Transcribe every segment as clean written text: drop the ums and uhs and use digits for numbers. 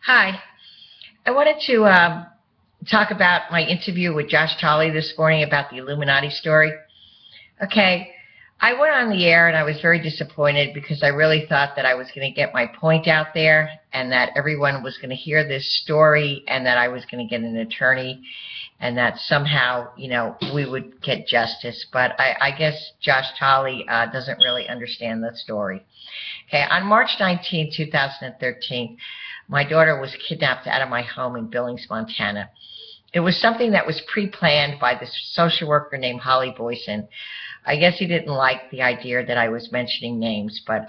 Hi. I wanted to talk about my interview with Josh Tolley this morning about the Illuminati story. Okay, I went on the air and I was very disappointed because I really thought that I was going to get my point out there and that everyone was going to hear this story and that I was going to get an attorney and that somehow, we would get justice. But I guess Josh Tolley doesn't really understand the story. Okay, on March 19, 2013, my daughter was kidnapped out of my home in Billings, Montana. It was something that was pre-planned by this social worker named Holly Boyson. I guess he didn't like the idea that I was mentioning names, but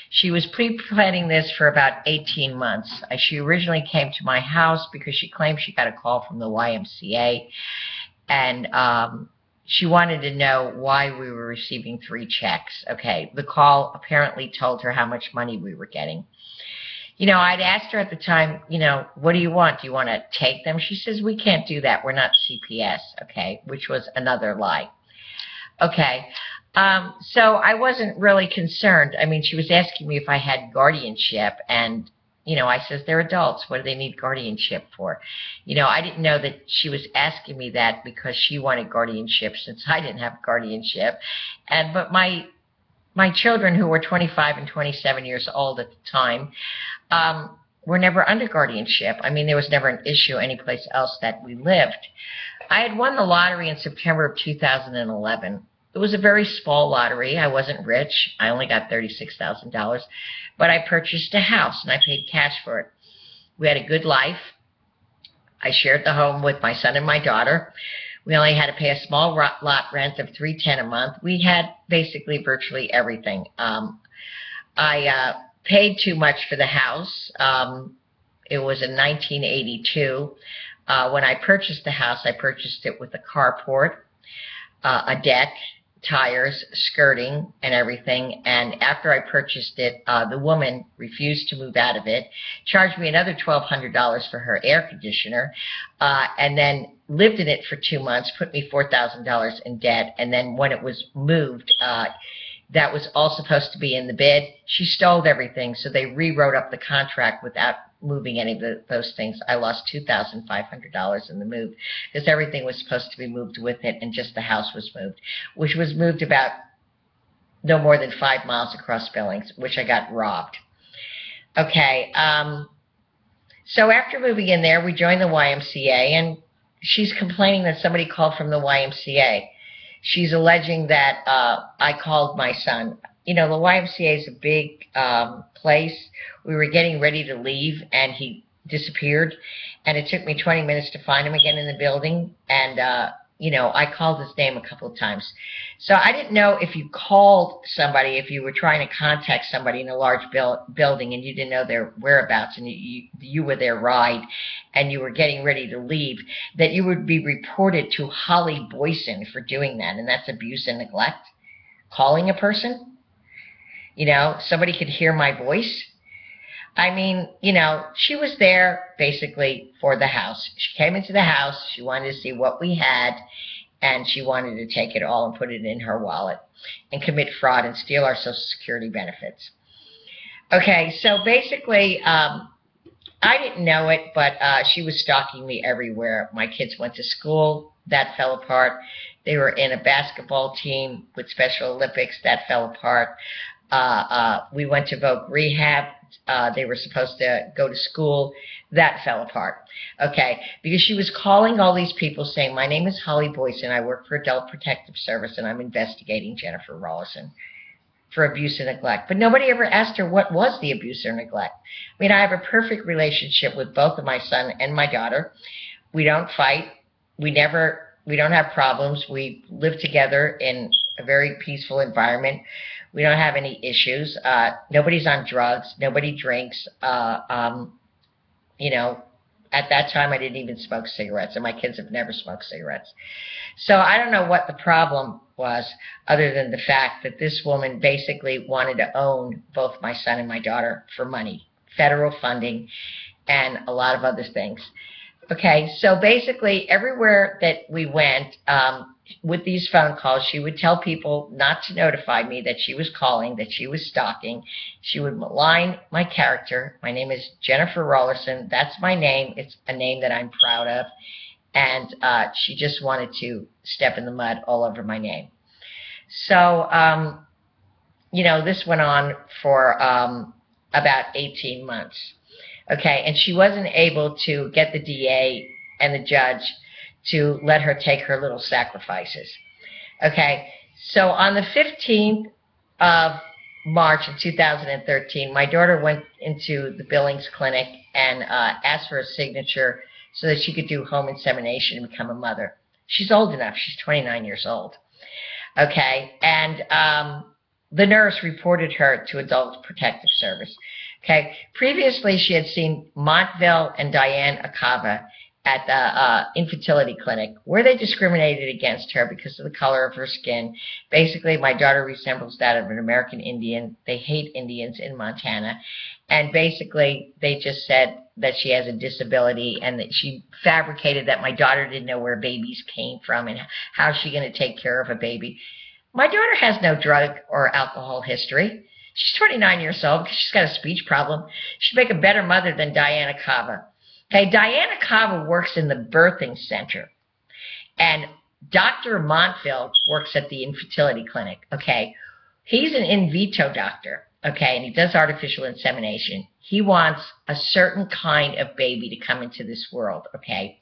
she was pre-planning this for about 18 months. She originally came to my house because she claimed she got a call from the YMCA, and she wanted to know why we were receiving 3 checks. Okay, the call apparently told her how much money we were getting. I'd asked her at the time, what do you want? Do you want to take them? She says, we can't do that. We're not CPS, okay, which was another lie. Okay, so I wasn't really concerned. I mean, she was asking me if I had guardianship, and, I says, they're adults. What do they need guardianship for? I didn't know that she was asking me that because she wanted guardianship since I didn't have guardianship. But my children, who were 25 and 27 years old at the time, were never under guardianship. I mean, there was never an issue anyplace else that we lived. I had won the lottery in September of 2011. It was a very small lottery. I wasn't rich. I only got $36,000. But I purchased a house, and I paid cash for it. We had a good life. I shared the home with my son and my daughter. We only had to pay a small lot rent of $310 a month. We had basically virtually everything. I paid too much for the house. It was in 1982. When I purchased the house, I purchased it with a carport, a deck, tires, skirting, and everything. And after I purchased it, the woman refused to move out of it, charged me another $1,200 for her air conditioner, and then lived in it for 2 months, put me $4,000 in debt. And then when it was moved, that was all supposed to be in the bid. She stole everything, so they rewrote up the contract without moving any of those things. I lost $2,500 in the move because everything was supposed to be moved with it, and just the house was moved, which was moved about no more than 5 miles across Billings, which I got robbed. Okay, so after moving in there, we joined the YMCA, and she's complaining that somebody called from the YMCA. She's alleging that I called my son. The YMCA is a big place. We were getting ready to leave, and he disappeared. And it took me 20 minutes to find him again in the building. And, I called his name a couple of times. So I didn't know if you called somebody, if you were trying to contact somebody in a large building and you didn't know their whereabouts and you were their ride and you were getting ready to leave, that you would be reported to Holly Boyson for doing that. And that's abuse and neglect. Calling a person. Somebody could hear my voice. I mean, she was there basically for the house. She came into the house. She wanted to see what we had, and she wanted to take it all and put it in her wallet and commit fraud and steal our Social Security benefits. Okay, so basically, I didn't know it, but she was stalking me everywhere. My kids went to school. That fell apart. They were in a basketball team with Special Olympics. That fell apart. We went to Voc Rehab. They were supposed to go to school. That fell apart. Okay, because she was calling all these people saying, my name is Holly Boyson. I work for Adult Protective Service, and I'm investigating Jennifer Raulerson for abuse and neglect. But nobody ever asked her what was the abuse or neglect. I mean, I have a perfect relationship with both of my son and my daughter. We don't fight. We don't have problems. We live together in a very peaceful environment. We don't have any issues. Nobody's on drugs. Nobody drinks. At that time, I didn't even smoke cigarettes, and my kids have never smoked cigarettes. So I don't know what the problem was, other than the fact that this woman basically wanted to own both my son and my daughter for money, federal funding, and a lot of other things. Okay, so basically everywhere that we went with these phone calls, she would tell people not to notify me that she was calling, that she was stalking. She would malign my character. My name is Jennifer Raulerson. That's my name. It's a name that I'm proud of. And she just wanted to step in the mud all over my name. So, this went on for about 18 months. Okay, and she wasn't able to get the DA and the judge to let her take her little sacrifices. Okay, so on the 15th of March of 2013, my daughter went into the Billings clinic and asked for a signature so that she could do home insemination and become a mother. She's old enough. She's 29 years old. Okay, and the nurse reported her to Adult Protective Service. Okay, previously she had seen Montville and Diane Acava at the infertility clinic where they discriminated against her because of the color of her skin. Basically, my daughter resembles that of an American Indian. They hate Indians in Montana. And basically, they just said that she has a disability and that she fabricated that my daughter didn't know where babies came from and how she's going to take care of a baby. My daughter has no drug or alcohol history. She's 29 years old because she's got a speech problem. She'd make a better mother than Diana Cava. Okay, Diana Cava works in the birthing center, and Dr. Montville works at the infertility clinic. Okay, he's an in vitro doctor. Okay, and he does artificial insemination. He wants a certain kind of baby to come into this world. Okay.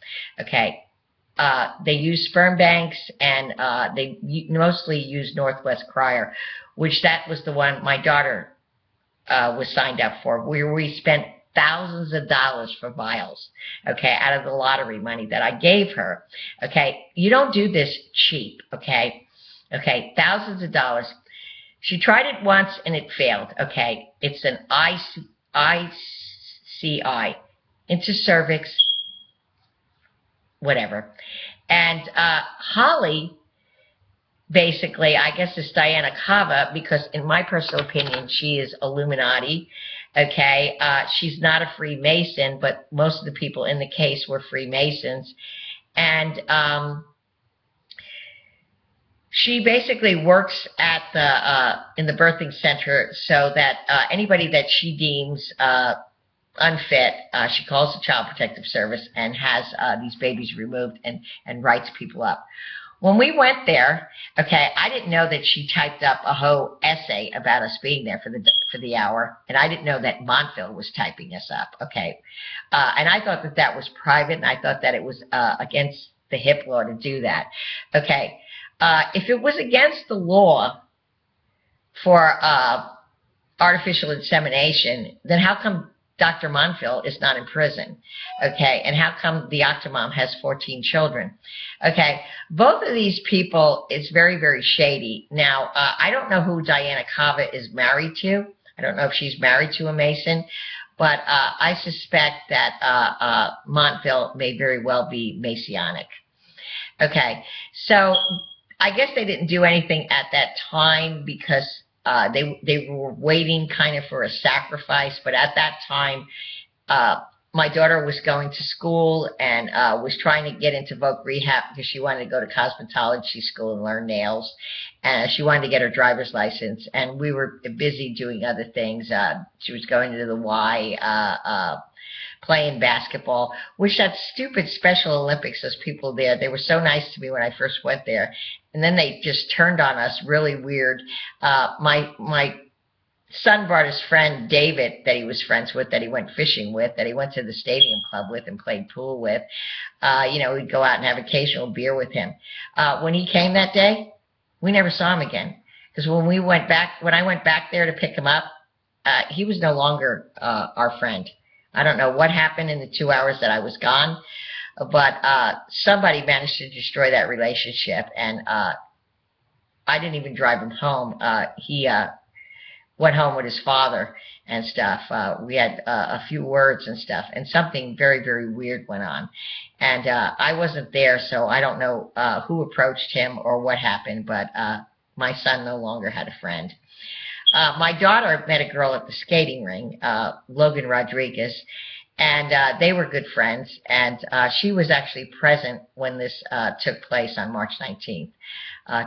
They use sperm banks, and they mostly use Northwest Crier, which that was the one my daughter was signed up for, where we spent thousands of dollars for vials, okay, out of the lottery money that I gave her. Okay, you don't do this cheap, okay, thousands of dollars. She tried it once and it failed, okay. It's an ICI, into cervix, whatever. And Holly, basically, I guess it's Diana Cava, because in my personal opinion, she is Illuminati. Okay, she's not a Freemason, but most of the people in the case were Freemasons. And she basically works at in the birthing center so that anybody that she deems unfit, she calls the Child Protective Service and has these babies removed and writes people up. When we went there, okay, I didn't know that she typed up a whole essay about us being there for the hour, and I didn't know that Montville was typing us up, okay. And I thought that that was private, and I thought that it was against the HIP law to do that. Okay, if it was against the law for artificial insemination, then how come Dr. Montville is not in prison? Okay, and how come the Octomom has 14 children? Okay, both of these people is very, very shady. Now, I don't know who Diana Cava is married to. I don't know if she's married to a Mason, but I suspect that Montville may very well be Masonic. Okay, so I guess they didn't do anything at that time because they were waiting kind of for a sacrifice, but at that time, my daughter was going to school and was trying to get into voc rehab because she wanted to go to cosmetology school and learn nails, and she wanted to get her driver's license, and we were busy doing other things. She was going to the Y, playing basketball, which that stupid Special Olympics, those people there, they were so nice to me when I first went there. And then they just turned on us really weird. My son brought his friend David that he was friends with, that he went fishing with, that he went to the stadium club with and played pool with. We'd go out and have occasional beer with him. When he came that day, we never saw him again. Because when I went back there to pick him up, he was no longer our friend. I don't know what happened in the 2 hours that I was gone, but somebody managed to destroy that relationship, and I didn't even drive him home. He went home with his father and stuff. We had a few words and stuff, and something very, very weird went on. And I wasn't there, so I don't know who approached him or what happened, but my son no longer had a friend. My daughter met a girl at the skating ring, Logan Rodriguez, And they were good friends, and she was actually present when this took place on March 19th,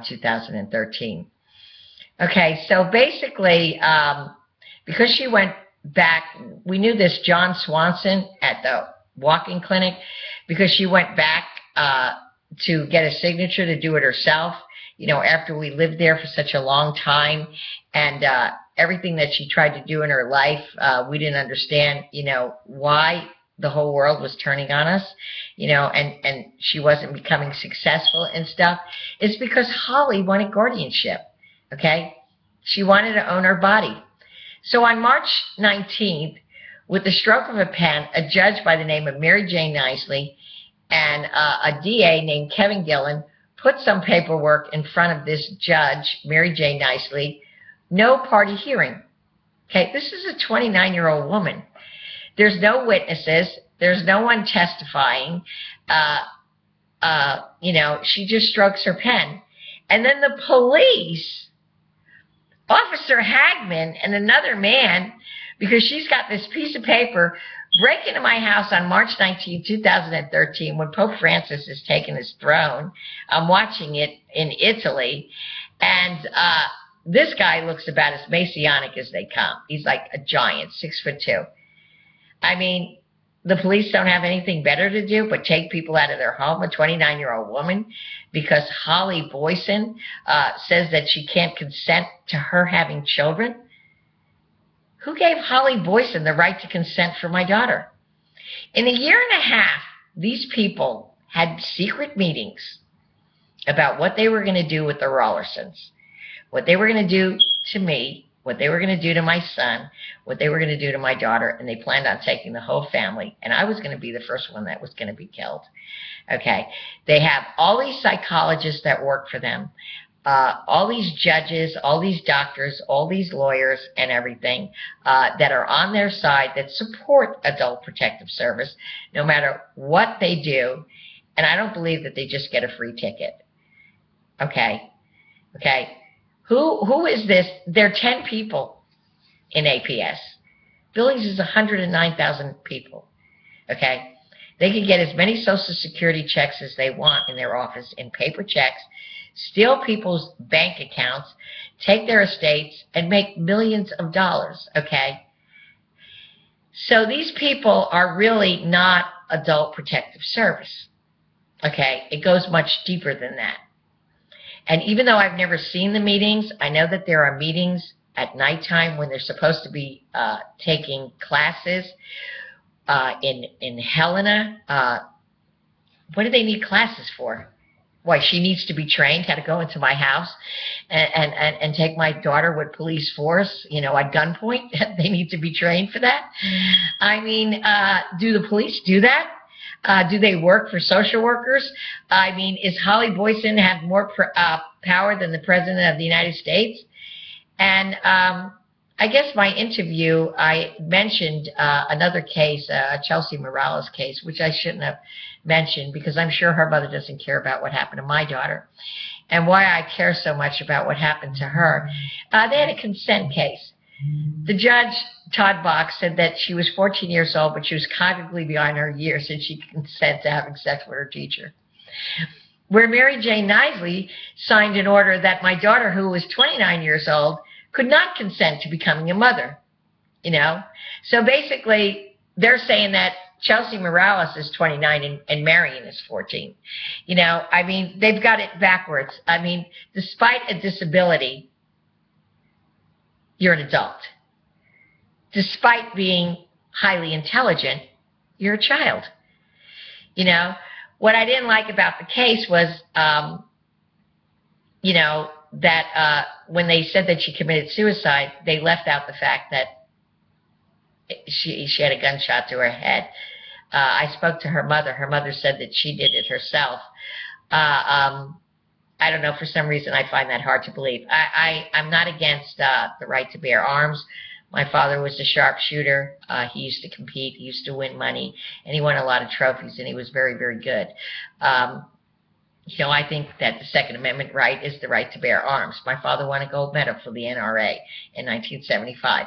2013. Okay, so basically, because she went back, we knew this John Swanson at the walking clinic, because she went back to get a signature to do it herself, you know, after we lived there for such a long time, and everything that she tried to do in her life, we didn't understand, you know, why the whole world was turning on us, you know, and she wasn't becoming successful and stuff. It's because Holly wanted guardianship, okay? She wanted to own her body. So on March 19th, with the stroke of a pen, a judge by the name of Mary Jane Knisley and a DA named Kevin Gillen put some paperwork in front of this judge, Mary Jane Knisley, no party hearing. Okay, this is a 29-year-old woman. There's no witnesses. There's no one testifying. You know, she just strokes her pen. And then the police, Officer Hagman and another man, because she's got this piece of paper, break into my house on March 19, 2013, when Pope Francis is taking his throne. I'm watching it in Italy, and this guy looks about as Masonic as they come. He's like a giant, 6'2". I mean, the police don't have anything better to do but take people out of their home, a 29-year-old woman, because Holly Boyson says that she can't consent to her having children. Who gave Holly Boyson the right to consent for my daughter? In a year and a half, these people had secret meetings about what they were going to do with the Raulersons, what they were going to do to me, what they were going to do to my son, what they were going to do to my daughter, and they planned on taking the whole family, and I was going to be the first one that was going to be killed. Okay, they have all these psychologists that work for them, all these judges, all these doctors, all these lawyers and everything that are on their side that support Adult Protective Service, no matter what they do, and I don't believe that they just get a free ticket. Okay, okay. Who is this? There are 10 people in APS. Billings is 109,000 people, okay? They can get as many Social Security checks as they want in their office in paper checks, steal people's bank accounts, take their estates, and make millions of dollars, okay? So these people are really not Adult Protective Service, okay? It goes much deeper than that. And even though I've never seen the meetings, I know that there are meetings at nighttime when they're supposed to be taking classes in Helena. What do they need classes for? Why, she needs to be trained how to go into my house and take my daughter with police force, you know, at gunpoint. They need to be trained for that. I mean, do the police do that? Do they work for social workers? I mean, is Holly Boyson have more power than the President of the United States? And I guess my interview, I mentioned another case, Chelsea Morales case, which I shouldn't have mentioned because I'm sure her mother doesn't care about what happened to my daughter. And why I care so much about what happened to her, they had a consent case. The judge, Todd Box, said that she was 14 years old, but she was cognitively beyond her years and she could consent to having sex with her teacher. Where Mary Jane Knisley signed an order that my daughter, who was 29 years old, could not consent to becoming a mother, you know. So basically, they're saying that Chelsea Morales is 29 and Marion is 14. You know, I mean, they've got it backwards. I mean, despite a disability, you're an adult. Despite being highly intelligent, you're a child. You know, what I didn't like about the case was, you know, that when they said that she committed suicide, they left out the fact that she had a gunshot to her head. I spoke to her mother. Her mother said that she did it herself. I don't know, for some reason I find that hard to believe. I'm not against the right to bear arms. My father was a sharpshooter. He used to compete. He used to win money. And he won a lot of trophies, and he was very, very good. You know, I think that the Second Amendment right is the right to bear arms. My father won a gold medal for the NRA in 1975.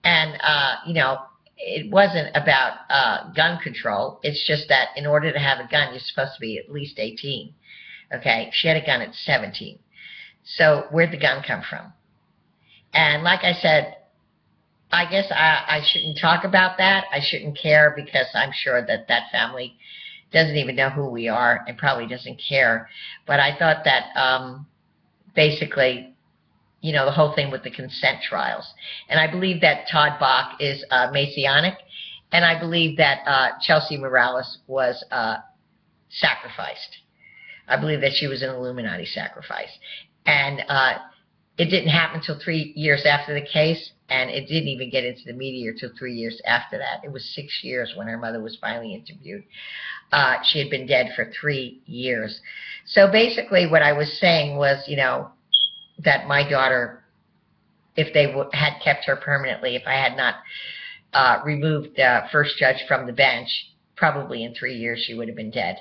And, you know, it wasn't about gun control. It's just that in order to have a gun, you're supposed to be at least 18. Okay, she had a gun at 17. So where'd the gun come from? And like I said, I guess I shouldn't talk about that. I shouldn't care, because I'm sure that that family doesn't even know who we are and probably doesn't care. But I thought that basically, you know, the whole thing with the consent trials. And I believe that Todd Bach is Masonic, and I believe that Chelsea Morales was sacrificed. I believe that she was an Illuminati sacrifice. And it didn't happen until 3 years after the case, and it didn't even get into the media until 3 years after that. It was 6 years when her mother was finally interviewed. She had been dead for 3 years. So basically what I was saying was, you know, that my daughter, if they had kept her permanently, if I had not removed the first judge from the bench, probably in 3 years she would have been dead.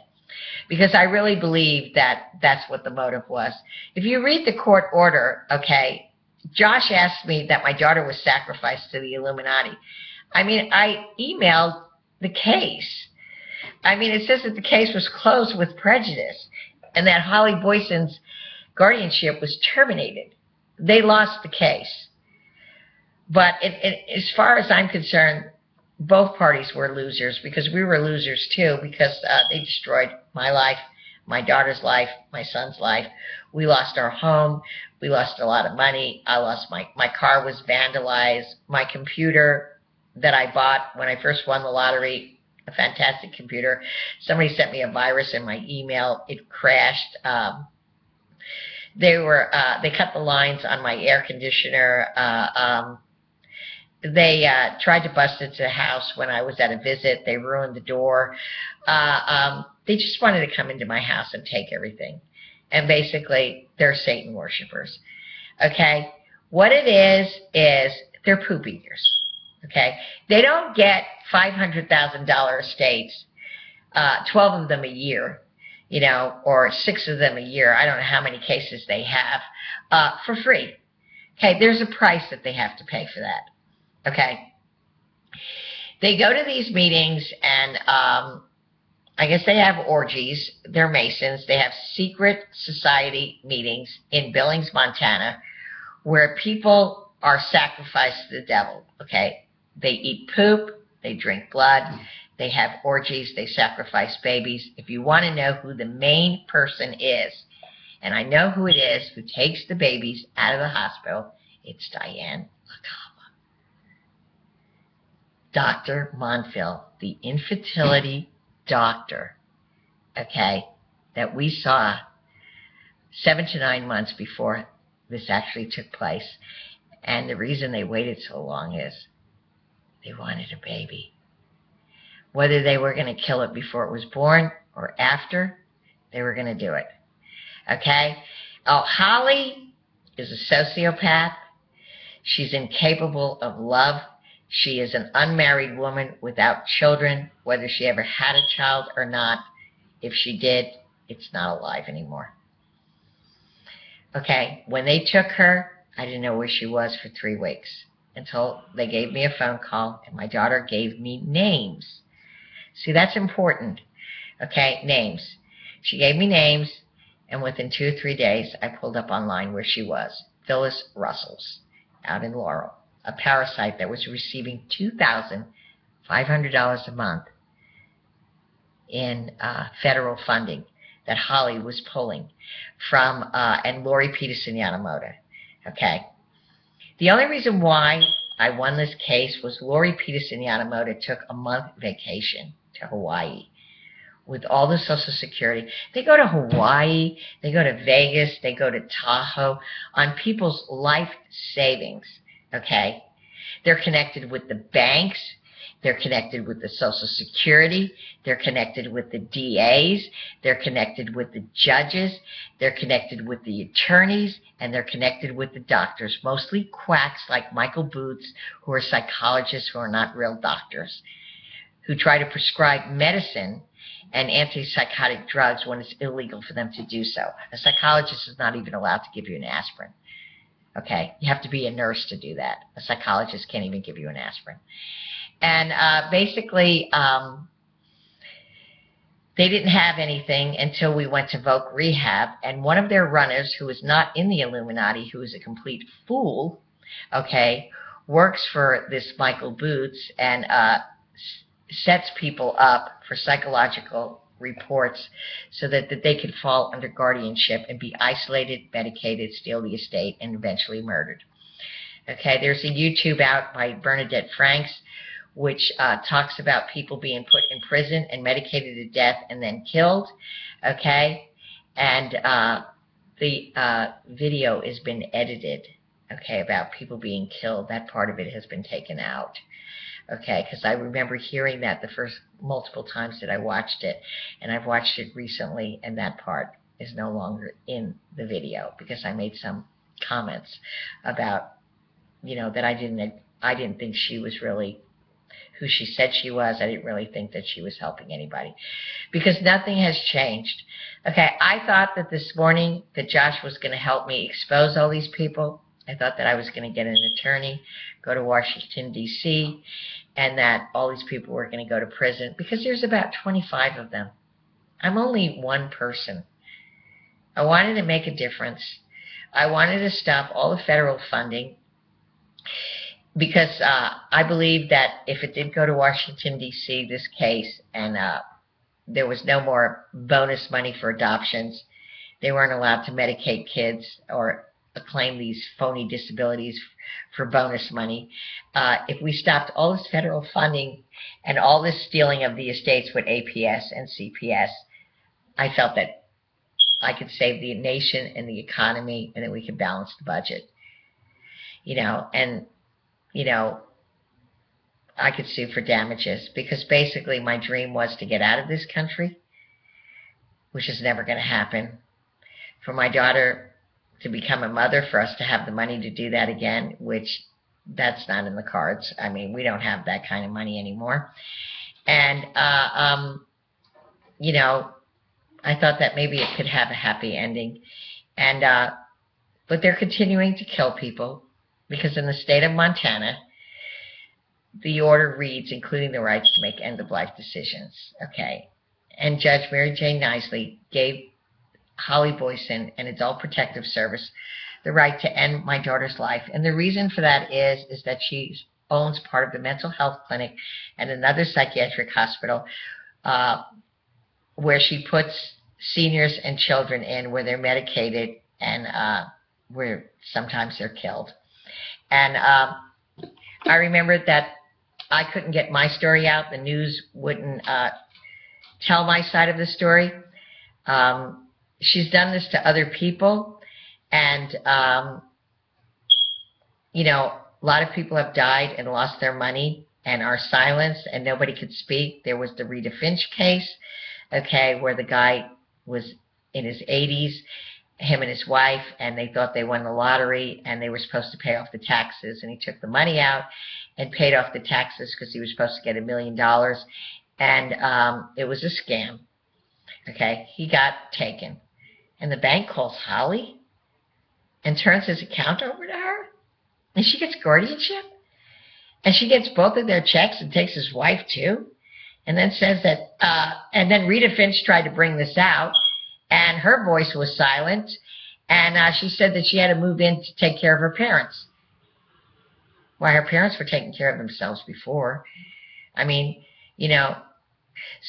Because I really believe that that's what the motive was. If you read the court order, okay, Josh asked me that my daughter was sacrificed to the Illuminati. I mean, I emailed the case. I mean, it says that the case was closed with prejudice and that Holly Boyson's guardianship was terminated. They lost the case. But as far as I'm concerned, both parties were losers, because we were losers too, because they destroyed my life, my daughter's life, my son's life. We lost our home. We lost a lot of money. I lost my car was vandalized. My computer that I bought when I first won the lottery, a fantastic computer, somebody sent me a virus in my email. It crashed. They cut the lines on my air conditioner. They tried to bust into the house when I was at a visit. They ruined the door. They just wanted to come into my house and take everything. And basically, they're Satan worshipers. Okay? What it is they're poop eaters. Okay? They don't get $500,000 estates, 12 of them a year, you know, or 6 of them a year. I don't know how many cases they have, for free. Okay? There's a price that they have to pay for that. Okay, they go to these meetings and I guess they have orgies. They're Masons. They have secret society meetings in Billings, Montana, where people are sacrificed to the devil. Okay, they eat poop. They drink blood. They have orgies. They sacrifice babies. If you want to know who the main person is, and I know who it is who takes the babies out of the hospital, it's Diane. Dr. Monfil, the infertility doctor, okay, that we saw 7 to 9 months before this actually took place. And the reason they waited so long is they wanted a baby. Whether they were going to kill it before it was born or after, they were going to do it. Okay? Oh, Holly is a sociopath. She's incapable of love. She is an unmarried woman without children, whether she ever had a child or not. If she did, it's not alive anymore. Okay, when they took her, I didn't know where she was for 3 weeks until they gave me a phone call and my daughter gave me names. See, that's important. Okay, names. She gave me names, and within 2 or 3 days, I pulled up online where she was. Phyllis Russell's out in Laurel. A parasite that was receiving $2,500 a month in federal funding that Holly was pulling from, and Lori Peterson Yamamoto. Okay. The only reason why I won this case was Lori Peterson Yamamoto took a month vacation to Hawaii with all the Social Security. They go to Hawaii, they go to Vegas, they go to Tahoe on people's life savings. Okay, they're connected with the banks, they're connected with the Social Security, they're connected with the DAs, they're connected with the judges, they're connected with the attorneys, and they're connected with the doctors, mostly quacks like Michael Boots, who are psychologists who are not real doctors, who try to prescribe medicine and antipsychotic drugs when it's illegal for them to do so. A psychologist is not even allowed to give you an aspirin. Okay, you have to be a nurse to do that. A psychologist can't even give you an aspirin. And basically, they didn't have anything until we went to Voc Rehab. And one of their runners, who is not in the Illuminati, who is a complete fool, okay, works for this Michael Boots and sets people up for psychological reports so that they could fall under guardianship and be isolated, medicated, steal the estate, and eventually murdered. Okay, there's a YouTube out by Bernadette Franks, which talks about people being put in prison and medicated to death and then killed. Okay, and the video has been edited, okay, about people being killed. That part of it has been taken out. Okay, because I remember hearing that the first multiple times that I watched it, and I've watched it recently, and that part is no longer in the video because I made some comments about, you know, that I didn't think she was really who she said she was. I didn't really think that she was helping anybody because nothing has changed. Okay, I thought that this morning that Josh was going to help me expose all these people. I thought that I was going to get an attorney, go to Washington, D.C., and that all these people were going to go to prison because there's about 25 of them. I'm only one person. I wanted to make a difference. I wanted to stop all the federal funding because I believe that if it did go to Washington, D.C., this case, and there was no more bonus money for adoptions, they weren't allowed to medicate kids or claim these phony disabilities for bonus money. If we stopped all this federal funding and all this stealing of the estates with APS and CPS, I felt that I could save the nation and the economy and that we could balance the budget. You know, and, you know, I could sue for damages because basically my dream was to get out of this country, which is never going to happen. For my daughter to become a mother, for us to have the money to do that again, which that's not in the cards. I mean, we don't have that kind of money anymore. And, you know, I thought that maybe it could have a happy ending. And, but they're continuing to kill people because in the state of Montana, the order reads, including the rights to make end-of-life decisions. Okay. And Judge Mary Jane Nisley gave Holly Boyson and Adult Protective Service the right to end my daughter's life. And the reason for that is that she owns part of the mental health clinic and another psychiatric hospital where she puts seniors and children in where they're medicated and where sometimes they're killed. And I remember that I couldn't get my story out. The news wouldn't tell my side of the story. She's done this to other people, and, you know, a lot of people have died and lost their money and are silenced, and nobody could speak. There was the Rita Finch case, okay, where the guy was in his 80s, him and his wife, and they thought they won the lottery, and they were supposed to pay off the taxes, and he took the money out and paid off the taxes because he was supposed to get $1 million, and it was a scam. Okay, he got taken. And the bank calls Holly and turns his account over to her. And she gets guardianship. And she gets both of their checks and takes his wife too. And then says that, and then Rita Finch tried to bring this out. And her voice was silent. And she said that she had to move in to take care of her parents. Why, her parents were taking care of themselves before. I mean, you know,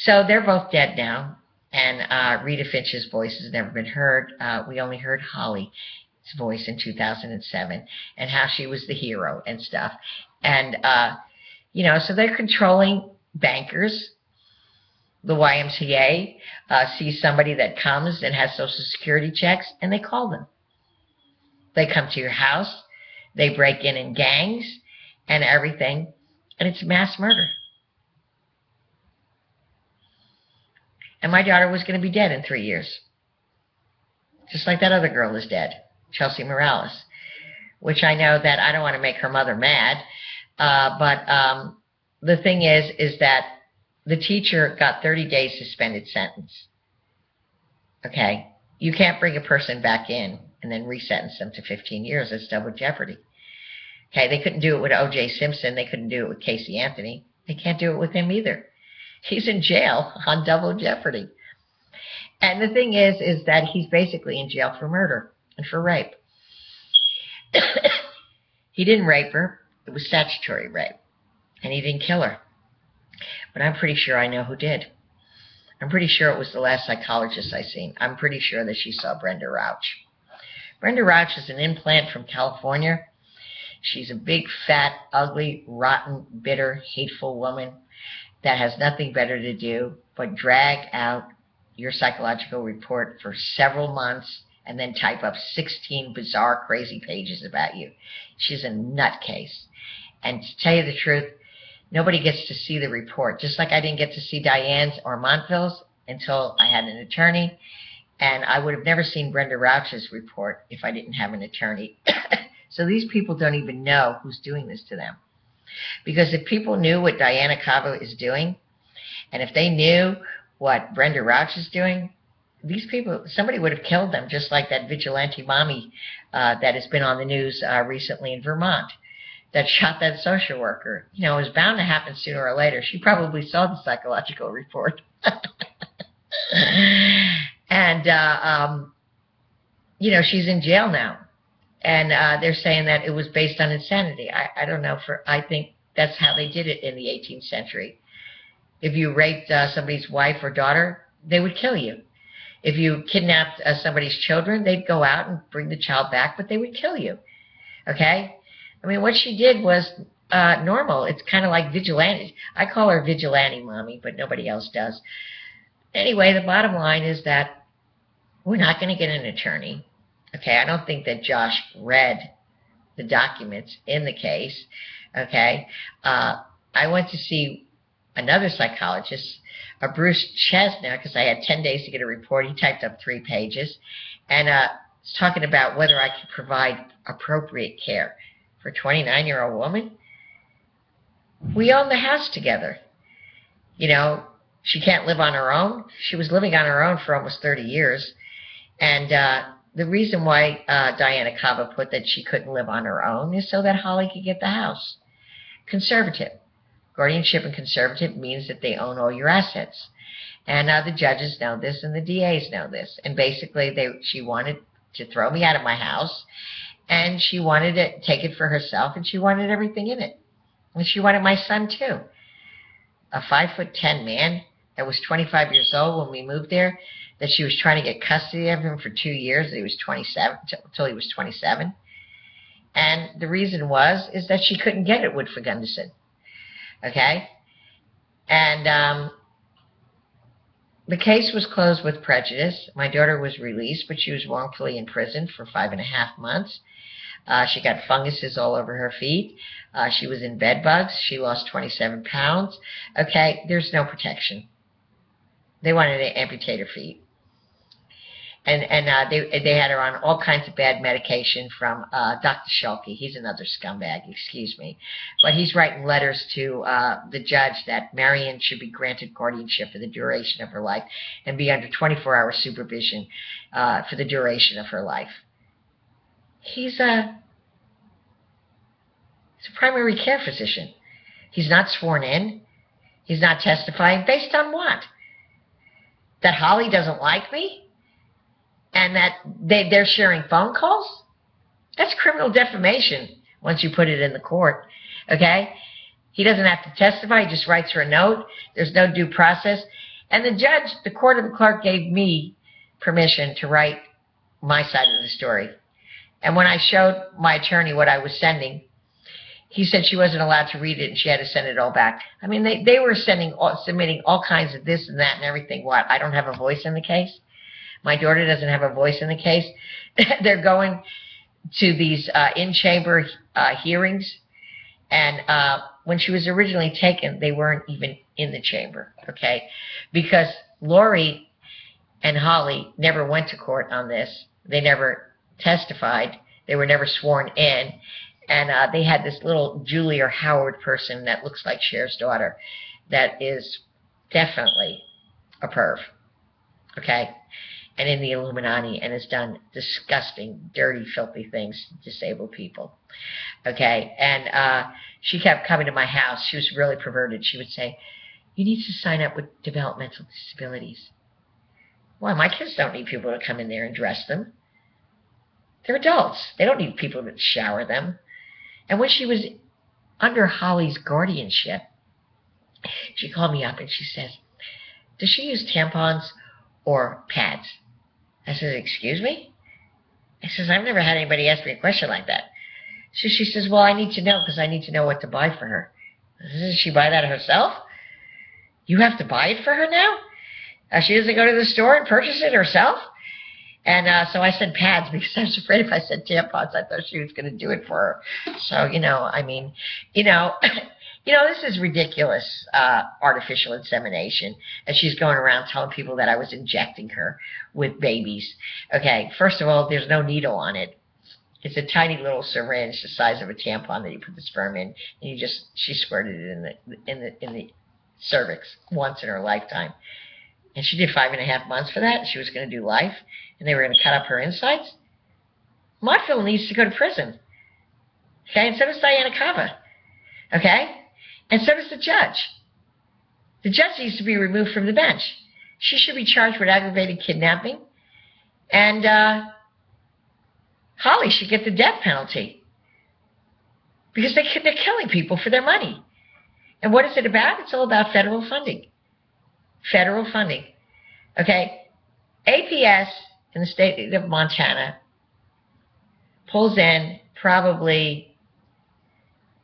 so they're both dead now. And Rita Finch's voice has never been heard. We only heard Holly's voice in 2007 and how she was the hero and stuff. And, you know, so they're controlling bankers. The YMCA sees somebody that comes and has Social Security checks, and they call them. They come to your house. They break in gangs and everything. And it's mass murder. And my daughter was going to be dead in 3 years. Just like that other girl is dead, Chelsea Morales. Which I know that I don't want to make her mother mad. But the thing is that the teacher got 30 days suspended sentence. Okay? You can't bring a person back in and then resentence them to 15 years. That's double jeopardy. Okay? They couldn't do it with O.J. Simpson. They couldn't do it with Casey Anthony. They can't do it with him either. He's in jail on double jeopardy. And the thing is that he's basically in jail for murder and for rape. He didn't rape her. It was statutory rape. And he didn't kill her. But I'm pretty sure I know who did. I'm pretty sure it was the last psychologist I seen. I'm pretty sure that she saw Brenda Rauch. Brenda Rauch is an implant from California. She's a big, fat, ugly, rotten, bitter, hateful woman that has nothing better to do but drag out your psychological report for several months and then type up 16 bizarre, crazy pages about you. She's a nutcase. And to tell you the truth, nobody gets to see the report. Just like I didn't get to see Diane's or Montville's until I had an attorney. And I would have never seen Brenda Rauch's report if I didn't have an attorney. So these people don't even know who's doing this to them. Because if people knew what Diana Cabo is doing, and if they knew what Brenda Rauch is doing, these people, somebody would have killed them, just like that vigilante mommy that has been on the news recently in Vermont that shot that social worker. You know, it was bound to happen sooner or later. She probably saw the psychological report. And, you know, she's in jail now. And they're saying that it was based on insanity. I don't know. I think that's how they did it in the 18th century. If you raped somebody's wife or daughter, they would kill you. If you kidnapped somebody's children, they'd go out and bring the child back, but they would kill you. Okay? I mean, what she did was normal. It's kind of like vigilante. I call her vigilante mommy, but nobody else does. Anyway, the bottom line is that we're not going to get an attorney. Okay, I don't think that Josh read the documents in the case. Okay, I went to see another psychologist, Bruce Chesna, because I had 10 days to get a report. He typed up 3 pages, and was talking about whether I could provide appropriate care for a 29-year-old woman. We own the house together. You know, she can't live on her own. She was living on her own for almost 30 years, and the reason why Diana Cabo put that she couldn't live on her own is so that Holly could get the house. Conservative. Guardianship and conservative means that they own all your assets. And the judges know this and the DAs know this. And basically, she wanted to throw me out of my house, and she wanted to take it for herself, and she wanted everything in it. And she wanted my son, too. A 5'10" man that was 25 years old when we moved there, that she was trying to get custody of him for 2 years, that he was 27, until he was 27. And the reason is that she couldn't get it Woodford Gunderson. Okay? And the case was closed with prejudice. My daughter was released, but she was wrongfully imprisoned for 5.5 months. She got funguses all over her feet. She was in bed bugs. She lost 27 pounds. Okay, there's no protection. They wanted to amputate her feet. And they had her on all kinds of bad medication from Dr. Schulke. He's another scumbag, excuse me. But he's writing letters to the judge that Marion should be granted guardianship for the duration of her life and be under 24-hour supervision for the duration of her life. He's a primary care physician. He's not sworn in. He's not testifying. Based on what? That Holly doesn't like me? And that they're sharing phone calls? That's criminal defamation once you put it in the court, okay? He doesn't have to testify. He just writes her a note. There's no due process. And the judge, the court of the clerk, gave me permission to write my side of the story. And when I showed my attorney what I was sending, he said she wasn't allowed to read it and she had to send it all back. I mean, they were submitting all kinds of this and that and everything. What, I don't have a voice in the case? My daughter doesn't have a voice in the case. They're going to these in-chamber hearings. And when she was originally taken, they weren't even in the chamber, okay? Because Lori and Holly never went to court on this. They never testified. They were never sworn in. And they had this little Julie or Howard person that looks like Cher's daughter that is definitely a perv, okay? and in the Illuminati and has done disgusting, dirty, filthy things to disabled people. Okay, and she kept coming to my house. She was really perverted. She would say, "You need to sign up with developmental disabilities." Why? My kids don't need people to come in there and dress them. They're adults. They don't need people to shower them. And when she was under Holly's guardianship, she called me up and she says, "Does she use tampons or pads?" I said, "Excuse me?" I says, "I've never had anybody ask me a question like that." So she says, "Well, I need to know because I need to know what to buy for her." Does she buy that herself? You have to buy it for her now? She doesn't go to the store and purchase it herself? And so I said pads because I was afraid if I said tampons, I thought she was going to do it for her. So, I mean, this is ridiculous, artificial insemination. And she's going around telling people that I was injecting her with babies. Okay, first of all, there's no needle on it. It's a tiny little syringe the size of a tampon that you put the sperm in, and she squirted it in the cervix once in her lifetime. And she did 5.5 months for that. She was going to do life, and they were going to cut up her insides. Montville needs to go to prison. Okay, and so does Diana Cava. Okay, and so does the judge. The judge needs to be removed from the bench. She should be charged with aggravated kidnapping, and Holly should get the death penalty because they're killing people for their money. And what is it about? It's all about federal funding. Federal funding. Okay, APS in the state of Montana pulls in probably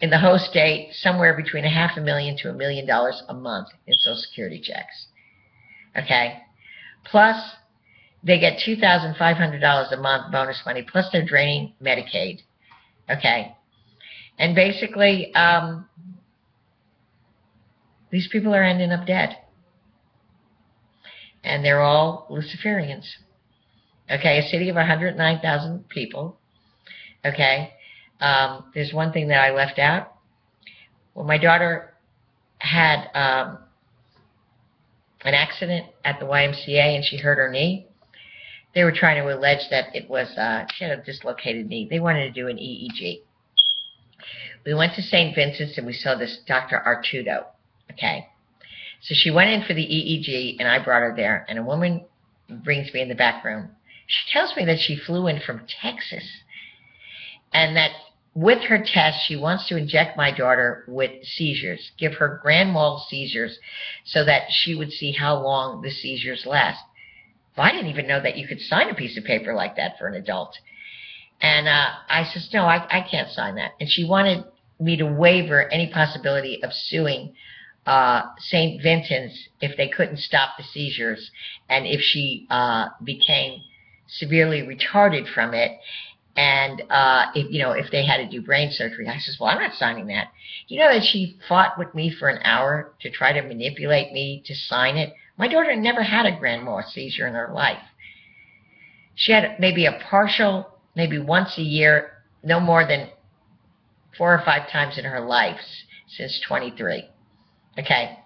in the host state somewhere between $500,000 to $1 million a month in Social Security checks. Okay, plus they get $2,500 a month bonus money, plus they're draining Medicaid. Okay, and basically these people are ending up dead. And they're all Luciferians. Okay, a city of 109,000 people. Okay, there's one thing that I left out. When my daughter had an accident at the YMCA and she hurt her knee, they were trying to allege that it was, she had a dislocated knee. They wanted to do an EEG. We went to St. Vincent's and we saw this Dr. Artudo. Okay. So she went in for the EEG, and I brought her there, and a woman brings me in the back room. She tells me that she flew in from Texas, and that with her test, she wants to inject my daughter with seizures, give her grand mal seizures, so that she would see how long the seizures last. Well, I didn't even know that you could sign a piece of paper like that for an adult. And I says, "No, I can't sign that." And she wanted me to waiver any possibility of suing St. Vincent's if they couldn't stop the seizures, and if she became severely retarded from it, and if they had to do brain surgery. I says, "Well, I'm not signing that." You know that she fought with me for an hour to try to manipulate me to sign it? My daughter never had a grand mal seizure in her life. She had maybe a partial, maybe once a year, no more than 4 or 5 times in her life since 23. Okay,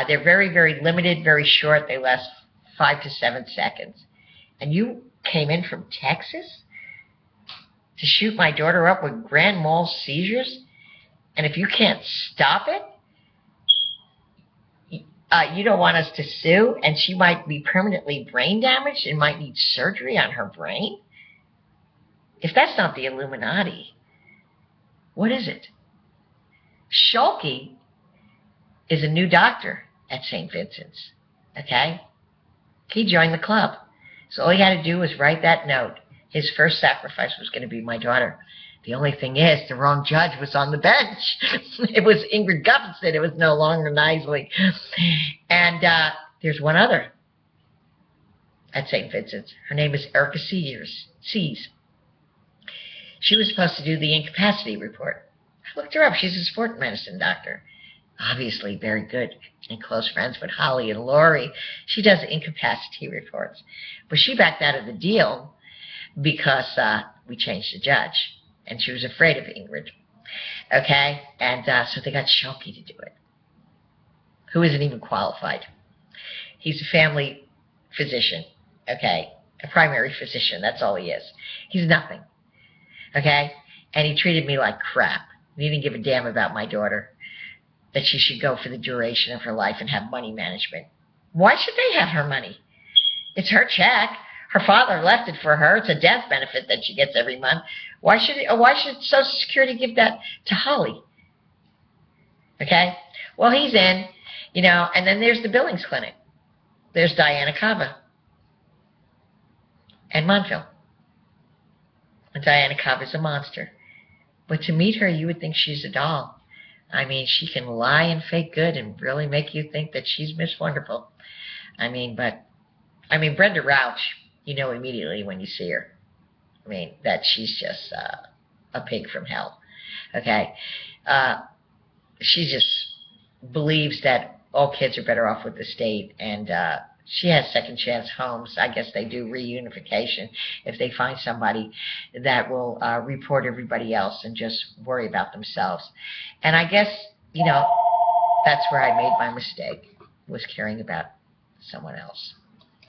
they're very, very limited, very short. They last 5 to 7 seconds. And you came in from Texas to shoot my daughter up with grand mal seizures? And if you can't stop it, you don't want us to sue, and she might be permanently brain damaged and might need surgery on her brain? If that's not the Illuminati, what is it? Schulke is a new doctor at St. Vincent's, okay? He joined the club. So all he had to do was write that note. His first sacrifice was going to be my daughter. The only thing is, the wrong judge was on the bench. It was Ingrid Guffinson. It was no longer Knisley. And there's one other at St. Vincent's. Her name is Erica Sees. She was supposed to do the incapacity report. I looked her up. She's a sport medicine doctor. Obviously very good and close friends with Holly and Lori. She does incapacity reports. But she backed out of the deal because we changed the judge. And she was afraid of Ingrid. Okay? And so they got Schulke to do it, who isn't even qualified. He's a family physician. okay? A primary physician, that's all he is. He's nothing, okay? And he treated me like crap. He didn't give a damn about my daughter, that she should go for the duration of her life and have money management. Why should they have her money? It's her check. Her father left it for her. It's a death benefit that she gets every month. Why should Social Security give that to Holly? Okay? Well, he's in, you know, and then there's the Billings Clinic. There's Diana Cava and Montville. And Diana Cava's a monster. But to meet her, you would think she's a doll. I mean, she can lie and fake good and really make you think that she's Miss Wonderful. I mean, Brenda Rauch, you know immediately when you see her. I mean, that she's just a pig from hell. Okay? She just believes that all kids are better off with the state, and she has second chance homes. I guess they do reunification if they find somebody that will report everybody else and just worry about themselves. And I guess, you know, that's where I made my mistake, was caring about someone else.